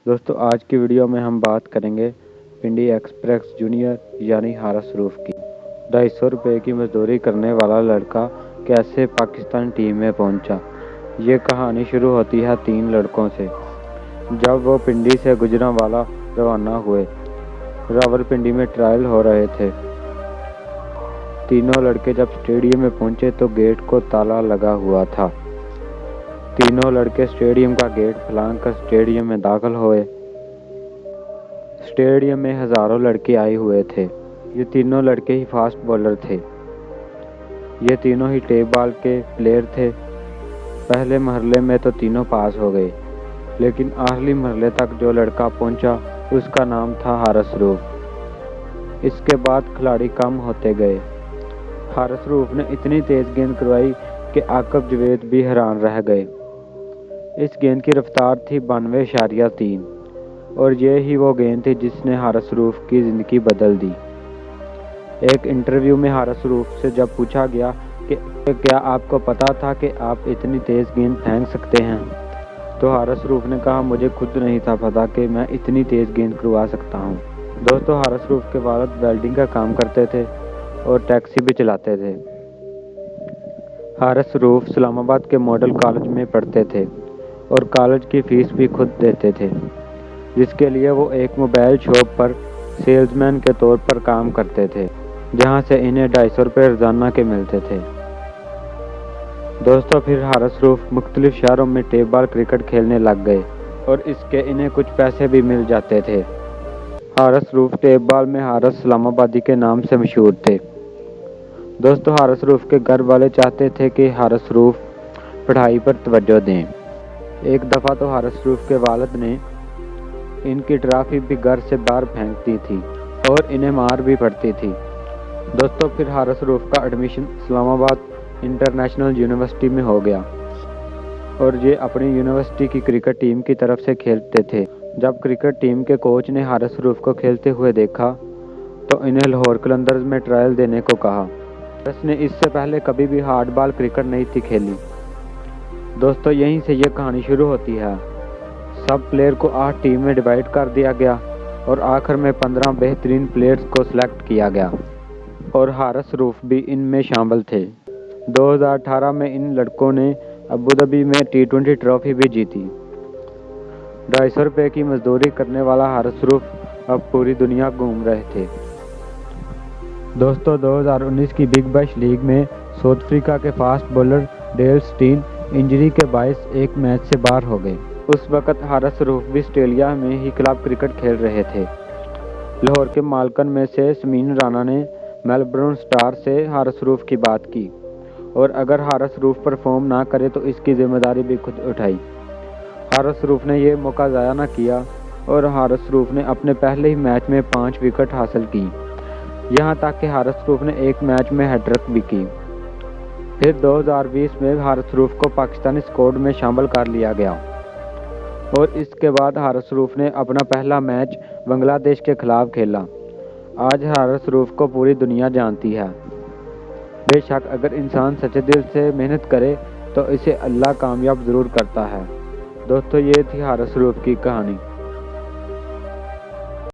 دوستو آج کی ویڈیو میں ہم بات کریں گے پنڈی ایکسپریس جونیئر یعنی حارث روف کی 250 روپے کی مزدوری کرنے والا لڑکا کیسے پاکستان ٹیم میں پہنچا۔ یہ کہانی شروع ہوتی ہے 3 لڑکوں سے جب وہ پنڈی سے گجرانوالہ روانہ ہوئے۔ راولپنڈی میں ٹرائل ہو رہے تھے۔ تینوں لڑکے جب اسٹیڈیم میں پہنچے تو گیٹ کو تالا لگا ہوا تھا۔ تینوں لڑکے اسٹیڈیم کا گیٹ پھلانگ کر اسٹیڈیم میں داخل ہوئے۔ اسٹیڈیم میں ہزاروں لڑکے آئے ہوئے تھے۔ یہ تینوں لڑکے ہی فاسٹ بولر تھے۔ یہ تینوں ہی ٹیپ بال کے پلیئر تھے۔ پہلے مرحلے میں تو تینوں پاس ہو گئے، لیکن آخری مرحلے تک جو لڑکا پہنچا اس کا نام تھا حارث روف۔ اس کے بعد کھلاڑی کم ہوتے گئے۔ حارث روف نے اتنی تیز گیند کروائی کہ عاقب جاوید بھی حیران رہ گئے۔ اس گیند کی رفتار تھی 92.3 اور یہ ہی وہ گیند تھی جس نے حارث روف کی زندگی بدل دی۔ ایک انٹرویو میں حارث روف سے جب پوچھا گیا کہ کیا آپ کو پتا تھا کہ آپ اتنی تیز گیند پھینک سکتے ہیں، تو حارث روف نے کہا مجھے خود نہیں تھا پتا کہ میں اتنی تیز گیند کروا سکتا ہوں۔ دوستو حارث روف کے والد ویلڈنگ کا کام کرتے تھے اور ٹیکسی بھی چلاتے تھے۔ حارث روف اسلام آباد کے ماڈل کالج میں پڑھتے تھے اور کالج کی فیس بھی خود دیتے تھے، جس کے لیے وہ ایک موبائل شاپ پر سیلز مین کے طور پر کام کرتے تھے، جہاں سے انہیں 250 روپے روزانہ کے ملتے تھے۔ دوستو پھر حارث روف مختلف شہروں میں ٹیپ بال کرکٹ کھیلنے لگ گئے اور اس کے انہیں کچھ پیسے بھی مل جاتے تھے۔ حارث روف ٹیپ بال میں حارث اسلام آبادی کے نام سے مشہور تھے۔ دوستو حارث روف کے گھر والے چاہتے تھے کہ حارث روف پڑھائی پر توجہ دیں۔ ایک دفعہ تو حارث روف کے والد نے ان کی ٹرافی بھی گھر سے باہر پھینک دی تھی اور انہیں مار بھی پڑتی تھی۔ دوستو پھر حارث روف کا ایڈمیشن اسلام آباد انٹرنیشنل یونیورسٹی میں ہو گیا اور یہ اپنی یونیورسٹی کی کرکٹ ٹیم کی طرف سے کھیلتے تھے۔ جب کرکٹ ٹیم کے کوچ نے حارث روف کو کھیلتے ہوئے دیکھا تو انہیں لاہور قلندرز میں ٹرائل دینے کو کہا۔ حارث نے اس سے پہلے کبھی بھی ہارڈ بال کرکٹ نہیں تھی کھیلی۔ دوستو یہیں سے یہ کہانی شروع ہوتی ہے۔ سب پلیئر کو 8 ٹیم میں ڈیوائیڈ کر دیا گیا اور آخر میں 15 بہترین پلیئرز کو سلیکٹ کیا گیا اور حارث روف بھی ان میں شامل تھے۔ 2018 میں ان لڑکوں نے ابوظہبی میں T20 ٹرافی بھی جیتی۔ 250 روپے کی مزدوری کرنے والا حارث روف اب پوری دنیا گھوم رہے تھے۔ دوستو 2019 کی بگ بیش لیگ میں ساؤتھ افریقہ کے fast bowler Dale Steyn injury کے باعث ایک میچ سے باہر ہو گئے۔ اس وقت حارث روف بھی آسٹریلیا میں ہی کلب کرکٹ کھیل رہے تھے۔ لاہور کے مالکان میں سے سمین رانا نے میلبورن اسٹار سے حارث روف کی بات کی اور اگر حارث روف پرفارم نہ کرے تو اس کی ذمہ داری بھی خود اٹھائی۔ حارث روف نے یہ موقع ضائع نہ کیا اور حارث روف نے اپنے پہلے ہی میچ میں 5 وکٹ حاصل کی، یہاں تک کہ حارث روف نے ایک میچ میں ہیٹ ٹرک بھی کی۔ پھر 2020 میں حارث روف کو پاکستانی اسکواڈ میں شامل کر لیا گیا اور اس کے بعد حارث روف نے اپنا پہلا میچ بنگلہ دیش کے خلاف کھیلا۔ آج حارث روف کو پوری دنیا جانتی ہے۔ بے شک اگر انسان سچے دل سے محنت کرے تو اسے اللہ کامیاب ضرور کرتا ہے۔ دوستو یہ تھی حارث روف کی کہانی۔